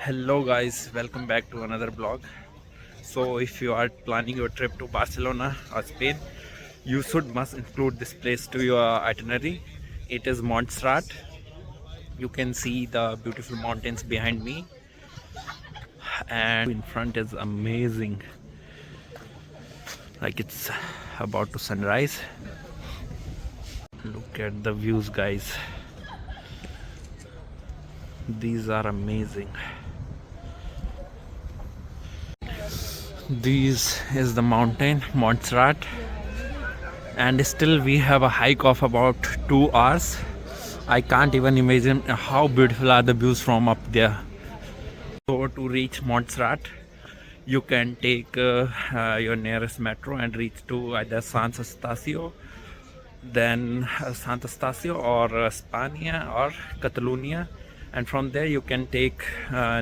Hello guys, welcome back to another vlog. So if you are planning your trip to Barcelona or Spain, you must include this place to your itinerary. It is Montserrat. You can see the beautiful mountains behind me, and in front is amazing. Like it's about to sunrise. Look at the views, guys. These are amazing. This is the mountain Montserrat, and still we have a hike of about 2 hours. I can't even imagine how beautiful are the views from up there. So to reach Montserrat, you can take your nearest metro and reach to either San Estacio, then San Estacio or Spania or Catalonia, and from there you can take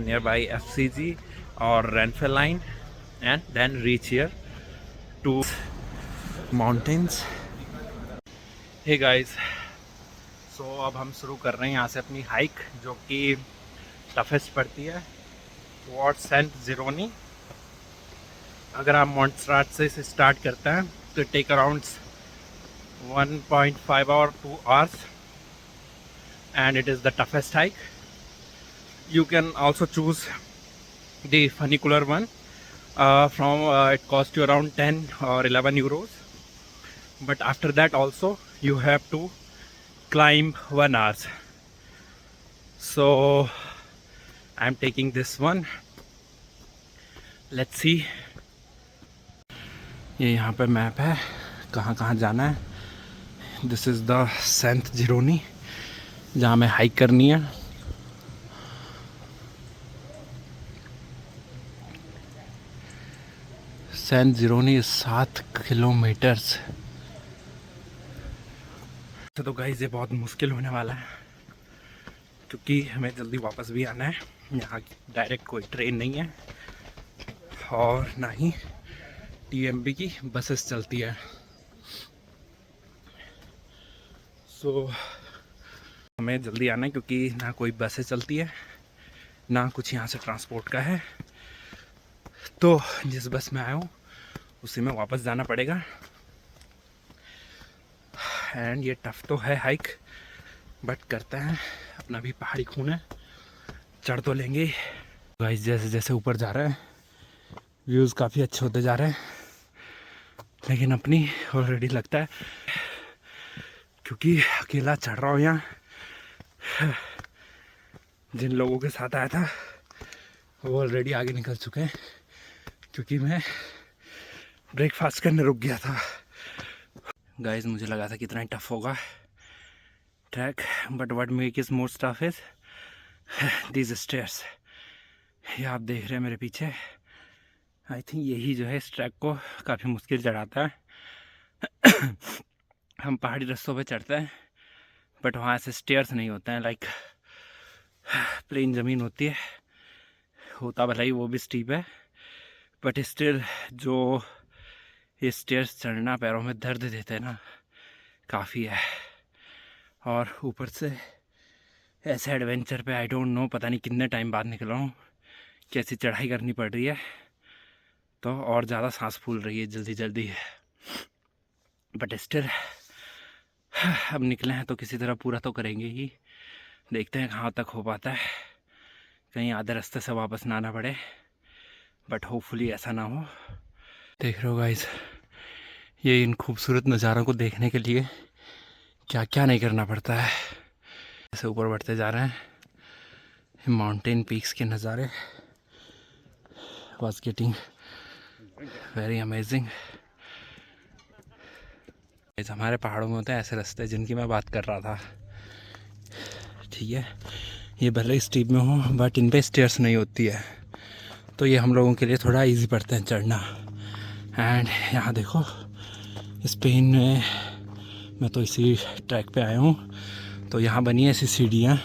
nearby FCG or Renfe line and then reach here to mountains. Hey guys, so अब हम शुरू कर रहे हैं यहाँ से अपनी hike, जो कि टफेस्ट पड़ती है टुवर्ड्स सेंट जेरोनी. अगर आप मोंटसराट से स्टार्ट करते हैं तो take around 1.5 or 2 hours, and it is the toughest hike. You can also choose the funicular one. It costs you around 10 or 11 euros, but after that also you have to climb 1 hour. So I'm taking this one. Let's see. ये यहाँ पे map है कहाँ कहाँ जाना है. This is the saint Jeroni जहाँ हमें हाइक करनी है. Saint Jeroni 7 kilometres. तो गाइस ये बहुत मुश्किल होने वाला है, क्योंकि हमें जल्दी वापस भी आना है. यहाँ डायरेक्ट कोई ट्रेन नहीं है और ना ही टीएमबी की बसेस चलती है. सो हमें जल्दी आना है, क्योंकि ना कोई बसें चलती है ना कुछ यहाँ से ट्रांसपोर्ट का है. तो जिस बस में आया हूँ उसी में वापस जाना पड़ेगा. एंड ये टफ तो है हाइक, बट करते हैं. अपना भी पहाड़ी खून है, चढ़ तो लेंगे. गाइस जैसे जैसे ऊपर जा रहे हैं व्यूज़ काफ़ी अच्छे होते जा रहे हैं, लेकिन अपनी ऑलरेडी लगता है, क्योंकि अकेला चढ़ रहा हूँ यहाँ. जिन लोगों के साथ आया था वो ऑलरेडी आगे निकल चुके हैं, क्योंकि मैं ब्रेकफास्ट करने रुक गया था. गाइस मुझे लगा था कितना टफ होगा track, but what make is more tough is these stairs. ये आप देख रहे हैं मेरे पीछे. आई थिंक यही जो है इस ट्रैक को काफ़ी मुश्किल चढ़ाता है. हम पहाड़ी रास्तों पे चढ़ते हैं, बट वहाँ से स्टेयर्स नहीं होते हैं. लाइक प्लेन ज़मीन होती है, होता भला ही वो भी स्टीप है, बट स्टिल जो ये स्टेयर्स चढ़ना पैरों में दर्द देते हैं ना, काफ़ी है. और ऊपर से ऐसे एडवेंचर पे आई डोंट नो पता नहीं कितने टाइम बाद निकला हूँ, कैसी चढ़ाई करनी पड़ रही है, तो और ज़्यादा सांस फूल रही है जल्दी जल्दी. बट स्टिल अब निकले हैं तो किसी तरह पूरा तो करेंगे ही. देखते हैं कहाँ तक हो पाता है, कहीं आधे रास्ते से वापस ना आना पड़े, बट होपफुली ऐसा ना हो. देख रहे हो गाइस, ये इन खूबसूरत नज़ारों को देखने के लिए क्या क्या नहीं करना पड़ता है. ऐसे ऊपर बढ़ते जा रहे हैं, माउंटेन पीक्स के नज़ारे वाज गेटिंग वेरी अमेजिंग. हमारे पहाड़ों में होते हैं ऐसे रास्ते जिनकी मैं बात कर रहा था. ठीक है, ये भले स्टीप में हो, बट इन पे स्टेयर्स नहीं होती है, तो ये हम लोगों के लिए थोड़ा इजी पड़ता है चढ़ना. एंड यहाँ देखो, स्पेन में मैं तो इसी ट्रैक पे आया हूँ, तो यहाँ बनी है ऐसी सीढ़ियाँ.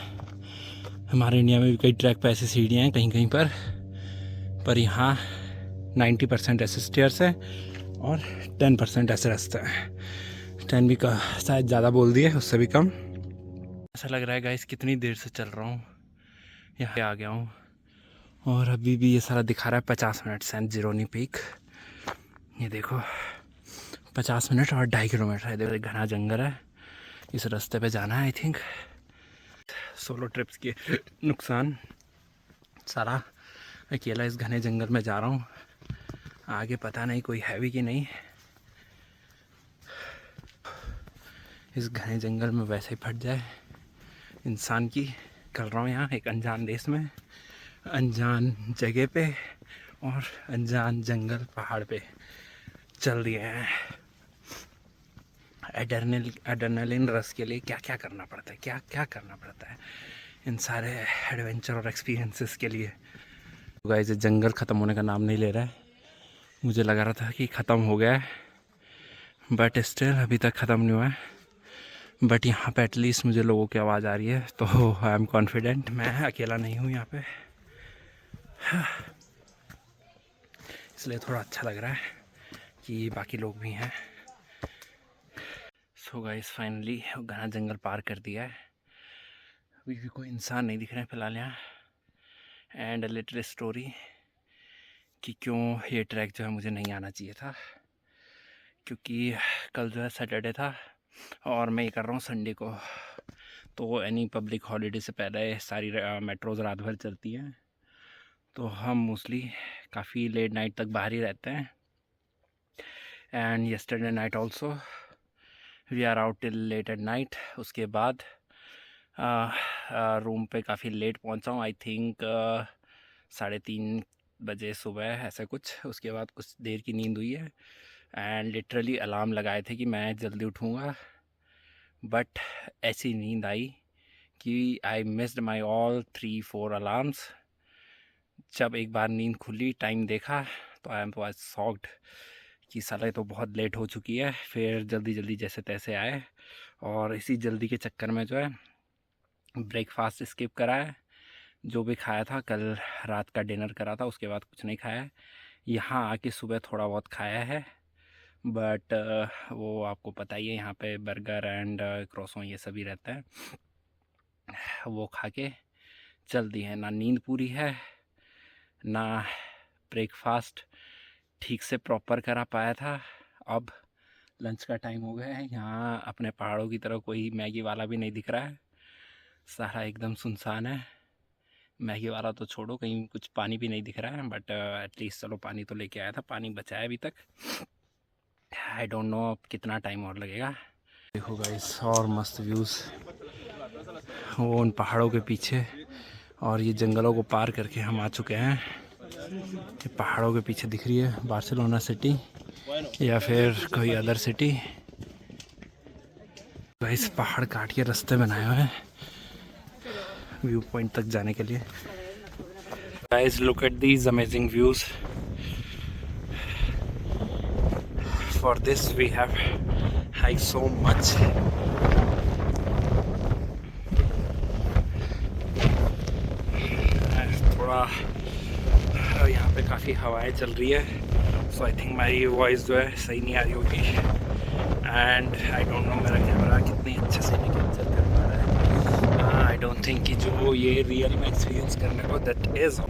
हमारे इंडिया में भी कई ट्रैक पे ऐसी सीढ़ियाँ हैं कहीं कहीं पर यहाँ 90% ऐसे स्टेयर्स है और 10% ऐसे रास्ते हैं. 10 भी का शायद ज़्यादा बोल दिए, उससे भी कम. ऐसा लग रहा है गाइस कितनी देर से चल रहा हूँ, यहाँ आ गया हूँ. और अभी भी ये सारा दिखा रहा है 50 मिनट सेंट जिरोनी पीक। ये देखो 50 मिनट और 2.5 किलोमीटर है। देखो घना जंगल है, इस रास्ते पे जाना है आई थिंक। सोलो ट्रिप्स के नुकसान, सारा अकेला इस घने जंगल में जा रहा हूँ, आगे पता नहीं कोई है भी कि नहीं। इस घने जंगल में वैसे ही फट जाए इंसान की। कर रहा हूँ यहाँ एक अनजान देश में, अनजान जगह पे और अनजान जंगल पहाड़ पे चल रहे हैं। एड्रेनलिन रश के लिए क्या क्या करना पड़ता है, क्या क्या करना पड़ता है इन सारे एडवेंचर और एक्सपीरियंसेस के लिए। तो गाइस, जंगल ख़त्म होने का नाम नहीं ले रहा है। मुझे लगा रहा था कि ख़त्म हो गया है, बट स्टिल अभी तक ख़त्म नहीं हुआ है। बट यहाँ पे एटलीस्ट मुझे लोगों की आवाज़ आ रही है, तो आई एम कॉन्फिडेंट मैं अकेला नहीं हूँ यहाँ पे। इसलिए थोड़ा अच्छा लग रहा है कि बाकी लोग भी हैं। सो गाइस, फाइनली घना जंगल पार कर दिया है। अभी भी कोई इंसान नहीं दिख रहे हैं फिलहाल यहाँ। एंड अ लिटिल स्टोरी कि क्यों ये ट्रैक जो है मुझे नहीं आना चाहिए था, क्योंकि कल जो है सैटरडे था और मैं ये कर रहा हूँ संडे को। तो एनी पब्लिक हॉलीडे से पहले सारी मेट्रोज़ रात भर चलती हैं, तो हम मोस्टली काफ़ी लेट नाइट तक बाहर ही रहते हैं। And yesterday night also we are out till late at night. उसके बाद रूम पे काफ़ी लेट पहुंचा हूँ, आई थिंक 3:30 बजे सुबह ऐसा कुछ। उसके बाद कुछ देर की नींद हुई है एंड लिटरली अलार्म लगाए थे कि मैं जल्दी उठूँगा, बट ऐसी नींद आई कि I missed my all 3-4 alarms. जब एक बार नींद खुली, टाइम देखा, तो आई एम वाज शॉक्ड कि साला तो बहुत लेट हो चुकी है। फिर जल्दी जल्दी जैसे तैसे आए और इसी जल्दी के चक्कर में जो है ब्रेकफास्ट स्किप करा है। जो भी खाया था कल रात का डिनर करा था, उसके बाद कुछ नहीं खाया है। यहाँ आके सुबह थोड़ा बहुत खाया है, बट वो आपको पता ही है यहाँ पे बर्गर एंड क्रॉसों ये सभी रहता है। वो खा के चल दी है। ना नींद पूरी है, ना ब्रेकफास्ट ठीक से प्रॉपर करा पाया था। अब लंच का टाइम हो गया है। यहाँ अपने पहाड़ों की तरह कोई मैगी वाला भी नहीं दिख रहा है, सारा एकदम सुनसान है। मैगी वाला तो छोड़ो, कहीं कुछ पानी भी नहीं दिख रहा है, बट एटलीस्ट चलो पानी तो लेके आया था, पानी बचा है अभी तक। आई डोंट नो अब कितना टाइम और लगेगा। देखो गाइस, और मस्त व्यूज़ वो उन पहाड़ों के पीछे, और ये जंगलों को पार करके हम आ चुके हैं। ये पहाड़ों के पीछे दिख रही है बार्सिलोना सिटी या फिर कोई अदर सिटी। गाइस, पहाड़ काट के रास्ते बनाए हुए हैं व्यू पॉइंट तक जाने के लिए। Guys, look at these amazing views. For this we have hike so much. थोड़ा यहाँ पे काफ़ी हवाएं चल रही है, सो आई थिंक मेरी वॉइस जो है सही नहीं आ रही होगी। एंड आई डोंट नो मेरा कैमरा कितनी अच्छे से नहीं कैप्चर कर पा रहा है। आई डोंट थिंक कि जो ये रियल में एक्सपीरियंस करने को दैट इज़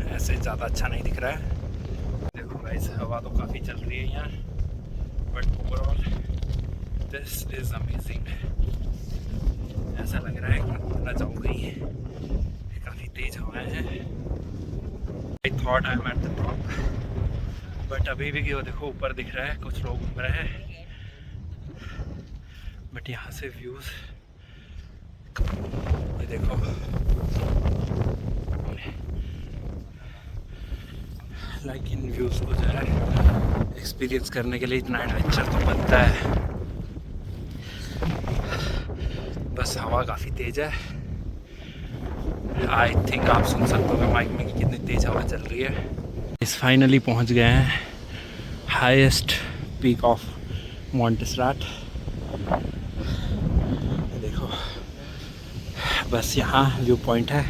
ऐसे ज़्यादा अच्छा नहीं दिख रहा है। देखो गाइस, हवा तो काफ़ी चल रही है यहाँ, but overall this is amazing. ऐसा लग रहा है कि उड़ना चाहूँगा ही, काफ़ी तेज हवाएं हैं। I thought I am at the top, but अभी भी वो देखो ऊपर दिख रहा है, कुछ लोग घूम रहे हैं, बट यहाँ से व्यूज़ ये देखो। लाइक इन व्यूज़ को जो है एक्सपीरियंस करने के लिए इतना एडवेंचर तो बनता है। बस हवा काफ़ी तेज़ है। आई थिंक आप सुन सकते हो माइक में कि कितनी तेज़ हवा चल रही है। इस फाइनली पहुंच गए हैं हाईएस्ट पीक ऑफ मोंटेसराट। देखो बस यहाँ व्यू पॉइंट है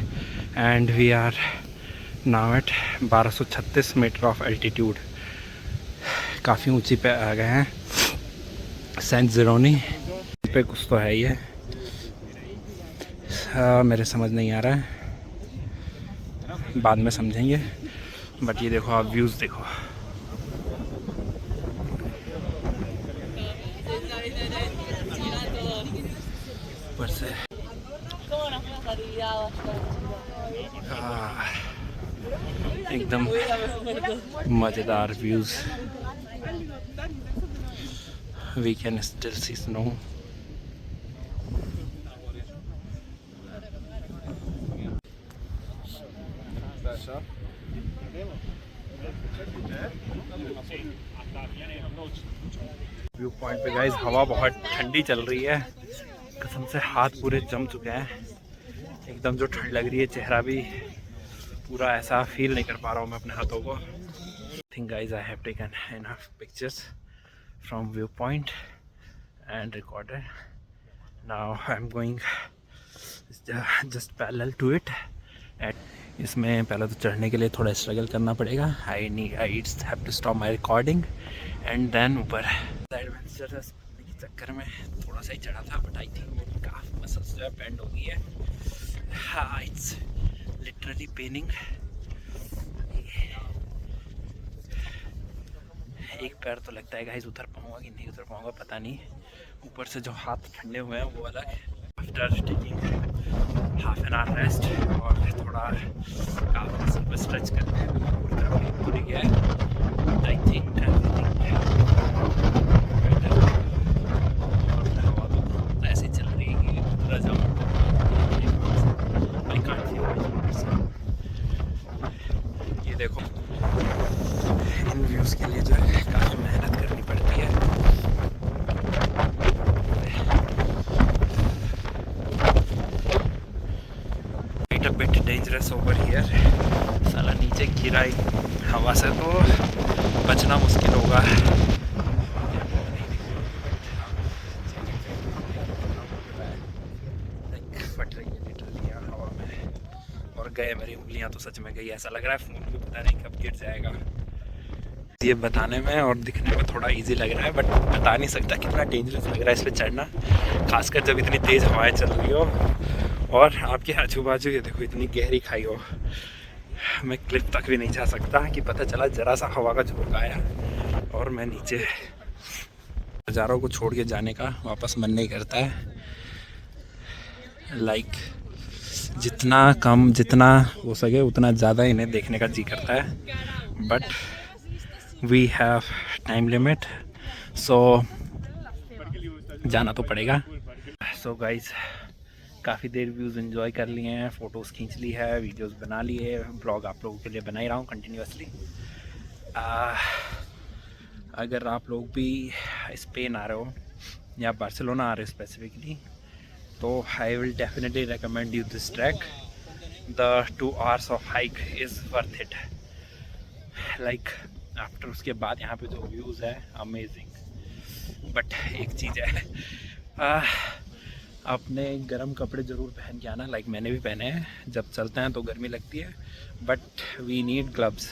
and we are now at 1236 metre of altitude. काफ़ी ऊंची पे आ गए हैं। सेंट जिरोनी पे कुछ तो है ये मेरे समझ नहीं आ रहा है, बाद में समझेंगे। बट ये देखो आप व्यूज़ देखो, ऊपर से एकदम मज़ेदार views. We can still see snow. View point पे गाइस हवा बहुत ठंडी चल रही है, कसम से हाथ पूरे जम चुके हैं, एकदम जो ठंड लग रही है, चेहरा भी पूरा ऐसा फील नहीं कर पा रहा हूँ मैं अपने हाथों को। Think guys I have taken enough pictures from view point and recorded. Now I am going just parallel to it. इसमें पहले तो चढ़ने के लिए थोड़ा स्ट्रगल करना पड़ेगा। I have to stop my recording and then ऊपर एडवेंचरस के चक्कर में थोड़ा सा ही चढ़ा था, बट आई थिंक मेरी काफ़ी मसल्स जो है बेंड हो गई है। हाँ, इट्स लिटरली पेनिंग। एक पैर तो लगता है गाइस उतर पाऊँगा कि नहीं उतर पाऊँगा पता नहीं। ऊपर से जो हाथ ठंडे हुए हैं वो अलग। After taking half an hour rest और थोड़ा काफ़ी मसल पर स्ट्रेच करते हैं, पूरी तरह पूरी गया है। आई थिंक ऐसे चल रही है कि उतरा जाऊँ। I can't feel. ये देखो, इन व्यूज़ के लिए जो है काफ़ी मेहनत करनी पड़ती है। A bit dangerous over here। साला नीचे गिरा ही हवा से तो बचना मुश्किल होगा। फट रही है लिटरली हवा में, और गए मेरी उंगलियां तो सच में गई। ऐसा लग रहा है फोन भी पता नहीं कब गिर जाएगा। ये बताने में और दिखने में थोड़ा इजी लग रहा है, बट बता नहीं सकता कितना डेंजरस लग रहा है इस पर चढ़ना, खासकर जब इतनी तेज़ हवाएं चल रही हो और आपके आजू बाजू ये देखो इतनी गहरी खाई हो। मैं क्लिप तक भी नहीं जा सकता कि पता चला जरा सा हवा का झोंका आया और मैं नीचे। नज़ारों को छोड़ के जाने का वापस मन नहीं करता है। लाइक जितना हो सके उतना ज़्यादा इन्हें देखने का जी करता है, but we have time limit, so जाना तो पड़ेगा। सो गाइज काफ़ी देर व्यूज़ एंजॉय कर लिए हैं, फ़ोटोज़ खींच ली है, वीडियोस बना लिए, ब्लॉग आप लोगों के लिए बना ही रहा हूँ कंटिन्यूसली। अगर आप लोग भी स्पेन आ रहे हो या बार्सिलोना आ रहे हो स्पेसिफिकली, तो I will definitely recommend you this track. The 2 hours of hike is worth it. Like after उसके बाद यहाँ पे जो व्यूज़ है अमेजिंग। बट एक चीज़ है, अपने गर्म कपड़े ज़रूर पहन के आना। लाइक मैंने भी पहने हैं, जब चलते हैं तो गर्मी लगती है, बट वी नीड ग्लव्स।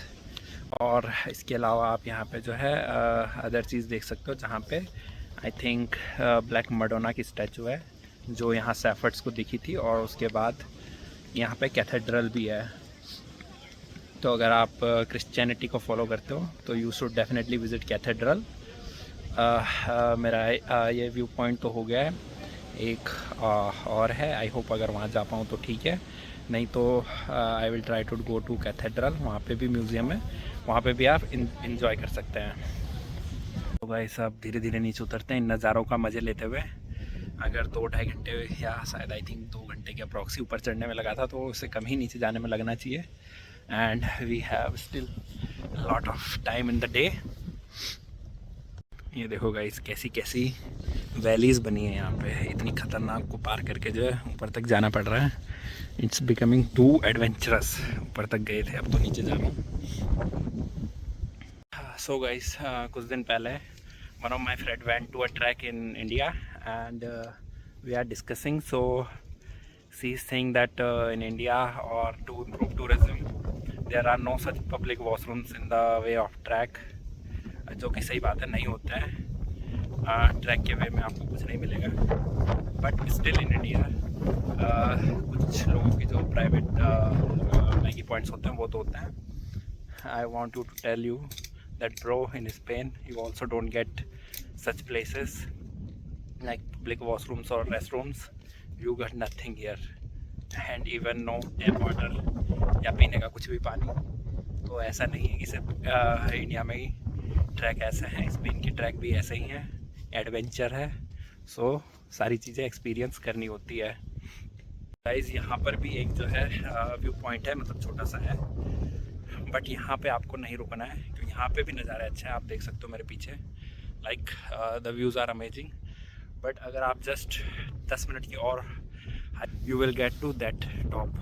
और इसके अलावा आप यहाँ पे जो है अदर चीज़ देख सकते हो, जहाँ पे आई थिंक ब्लैक मडोना की स्टैचू है जो यहाँ सेफर्ट्स को दिखी थी, और उसके बाद यहाँ पे कैथेड्रल भी है। तो अगर आप क्रिश्चियनिटी को फॉलो करते हो तो you should definitely visit cathedral. मेरा ये व्यू पॉइंट तो हो गया है, एक और है। आई होप अगर वहाँ जा पाऊँ तो ठीक है, नहीं तो I will try to go to cathedral. वहाँ पे भी म्यूज़ियम है, वहाँ पे भी आप इंजॉय कर सकते हैं। तो भाई साहब धीरे धीरे नीचे उतरते हैं इन नज़ारों का मज़े लेते हुए। अगर 2-2.5 घंटे या शायद आई थिंक 2 घंटे के अप्रॉक्सी ऊपर चढ़ने में लगा था, तो उससे कम ही नीचे जाने में लगना चाहिए। And we have still lot of time in the day. ये देखो गाइस कैसी कैसी वैलीज़ बनी है यहाँ पे, इतनी ख़तरनाक को पार करके जो है ऊपर तक जाना पड़ रहा है। It's becoming too adventurous. ऊपर तक गए थे, अब तो नीचे जाना। सो गाइस कुछ दिन पहले one of my friend went to a track in India and we are discussing. So she is saying that in India और to improve tourism there are no such public washrooms in the way of track, जो कि सही बात है, नहीं होता है। Track के वे में आपको कुछ नहीं मिलेगा, बट स्टिल इन इंडिया कुछ लोगों की जो प्राइवेट मैगी पॉइंट्स होते हैं वो तो होते हैं। I want to tell you that bro, in Spain you also don't get such places like public washrooms or restrooms. You got nothing here, and even no tap water या पीने का कुछ भी पानी। तो ऐसा नहीं है कि सिर्फ इंडिया में ही ट्रैक ऐसे हैं, स्पेन की ट्रैक भी ऐसे ही हैं, एडवेंचर है। सो सारी चीज़ें एक्सपीरियंस करनी होती है। गाइस यहाँ पर भी एक जो है व्यू पॉइंट है, मतलब छोटा सा है, बट यहाँ पे आपको नहीं रुकना है क्योंकि यहाँ पे भी नज़ारे अच्छे हैं। आप देख सकते हो मेरे पीछे, like the views are amazing. But अगर आप जस्ट 10 मिनट की और you will get to that top,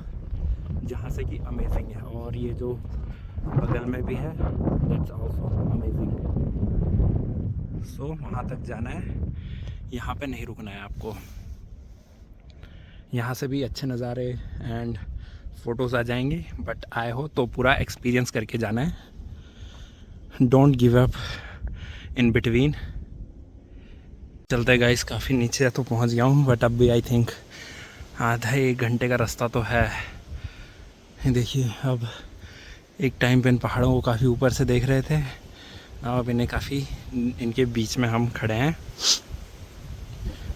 जहाँ से कि अमेजिंग है। और ये जो बगल में भी है दैट्स आल्सो अमेजिंग। सो वहाँ तक जाना है, यहाँ पे नहीं रुकना है आपको। यहाँ से भी अच्छे नज़ारे एंड फ़ोटोज़ आ जाएंगे, बट आए हो तो पूरा एक्सपीरियंस करके जाना है। Don't give up in between. चलते गाइस, काफ़ी नीचे तो पहुंच गया हूं, बट अब भी आई थिंक आधा 1 घंटे का रास्ता तो है। देखिए, अब एक टाइम पे इन पहाड़ों को काफ़ी ऊपर से देख रहे थे, अब इन्हें काफ़ी इनके बीच में हम खड़े हैं।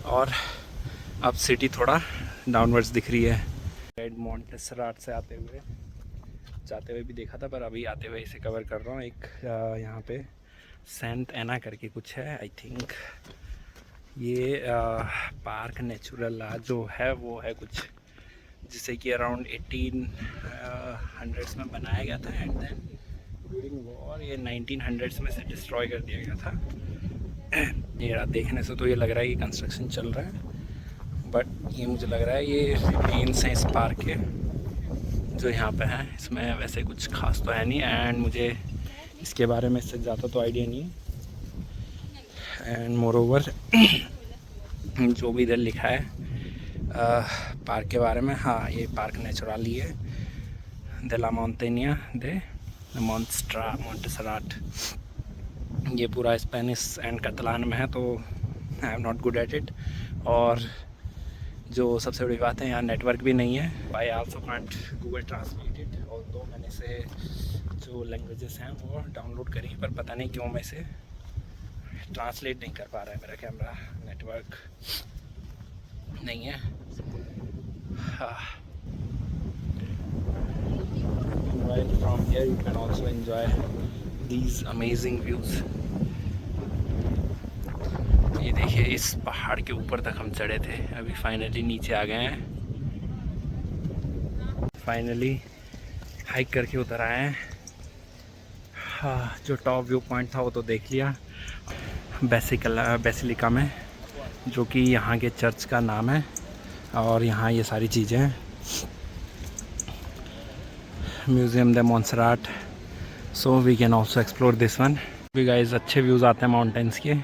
और अब सिटी थोड़ा डाउनवर्ड्स दिख रही है। रेड मोंटेसराट से जाते हुए भी देखा था, पर अभी आते हुए इसे कवर कर रहा हूँ। एक यहाँ पे सेंट एना करके कुछ है, आई थिंक ये पार्क नेचुरल जो है वो है कुछ, जिसे कि अराउंड 1800s में बनाया गया था, एंड देन ड्यूरिंग वॉर ये 1900s में से डिस्ट्रॉय कर दिया गया था। ये देखने से तो ये लग रहा है कि कंस्ट्रक्शन चल रहा है, बट ये मुझे लग रहा है ये रिमेन्स हैं इस पार्क के जो यहाँ पे हैं। इसमें वैसे कुछ खास तो है नहीं, एंड मुझे इसके बारे में इससे ज़्यादा तो आइडिया नहीं है। एंड मोर ओवर जो भी इधर लिखा है पार्क के बारे में, हाँ ये पार्क नेचुरली है, de la Montaña de Montserrat। ये पूरा स्पेनिश एंड कतलान में है, तो I am not good at it. और जो सबसे बड़ी बात है, यहाँ नेटवर्क भी नहीं है। I also can't Google translate it, और दो मैंने से जो लैंग्वेजेस हैं वो डाउनलोड करी, पर पता नहीं क्यों मैं इसे ट्रांसलेट नहीं कर पा रहा है। मेरा कैमरा नेटवर्क नहीं है। From here you can also enjoy these amazing views। ये देखिए, इस पहाड़ के ऊपर तक हम चढ़े थे, अभी फाइनली नीचे आ गए हैं। फाइनली हाइक करके उतर आए हैं। हाँ, जो टॉप व्यू पॉइंट था वो तो देख लिया, बेसिलिका में, जो कि यहाँ के चर्च का नाम है। और यहाँ ये सारी चीज़ें हैं, museum the Montserrat. So we can also explore this one. भी गाइस अच्छे व्यूज़ आते हैं माउंटेन्स के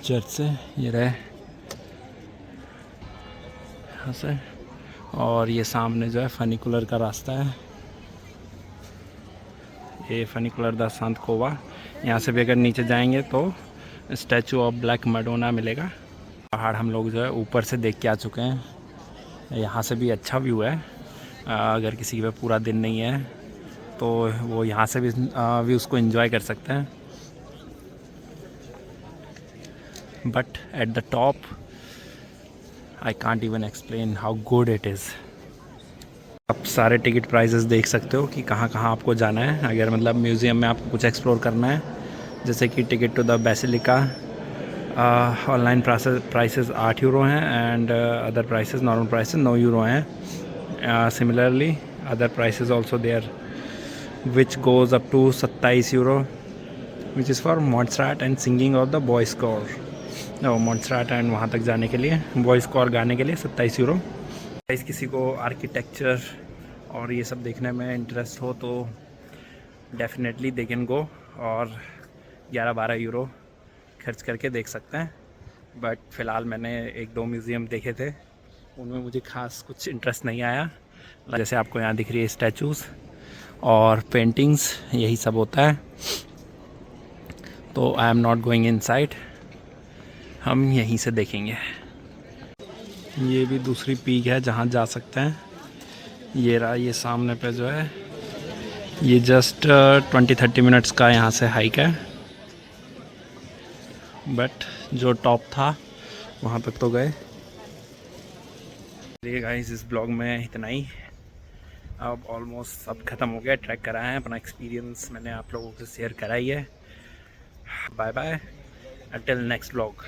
चर्च से। ये रहे यहाँ से, और ये सामने जो है फनिकुलर का रास्ता है, ये फनिकुलर द संत कोवा। यहाँ से भी अगर नीचे जाएंगे तो स्टैचू ऑफ ब्लैक मैडोना मिलेगा। पहाड़ हम लोग जो है ऊपर से देख के आ चुके हैं, यहाँ से भी अच्छा व्यू है। अगर किसी पे पूरा दिन नहीं है तो वो यहाँ से भी व्यूज़ को एंजॉय कर सकते हैं। But at the top I can't even explain how good it is. आप सारे टिकट प्राइसेस देख सकते हो कि कहाँ कहाँ आपको जाना है। अगर मतलब म्यूज़ियम में आपको कुछ एक्सप्लोर करना है, जैसे कि ticket to the basilica, online prices 8 euro हैं, and other prices normal prices 9 euro हैं। Similarly other prices also there which goes up to 27 euro, which is for Montserrat and singing of the boys choir. Montserrat and वहाँ तक जाने के लिए, boys core गाने के लिए 27 यूरो। किसी को आर्किटेक्चर और ये सब देखने में इंटरेस्ट हो तो डेफिनेटली दे कैन गो, और 11-12 यूरो खर्च करके देख सकते हैं। बट फ़िलहाल मैंने 1-2 म्यूज़ियम देखे थे, उनमें मुझे ख़ास कुछ इंटरेस्ट नहीं आया। जैसे आपको यहाँ दिख रही है स्टैचूज़ और पेंटिंग्स, यही सब होता है। तो I am not going inside. हम यहीं से देखेंगे। ये भी दूसरी पीक है जहाँ जा सकते हैं। ये रहा, ये सामने पे जो है, ये जस्ट 20-30 मिनट्स का यहाँ से हाइक है, बट जो टॉप था वहाँ तक तो गए। ये गाइस इस ब्लॉग में इतना ही। अब ऑलमोस्ट सब ख़त्म हो गया, ट्रैक करा है, अपना एक्सपीरियंस मैंने आप लोगों से शेयर करा ही है। Bye bye, until next blog.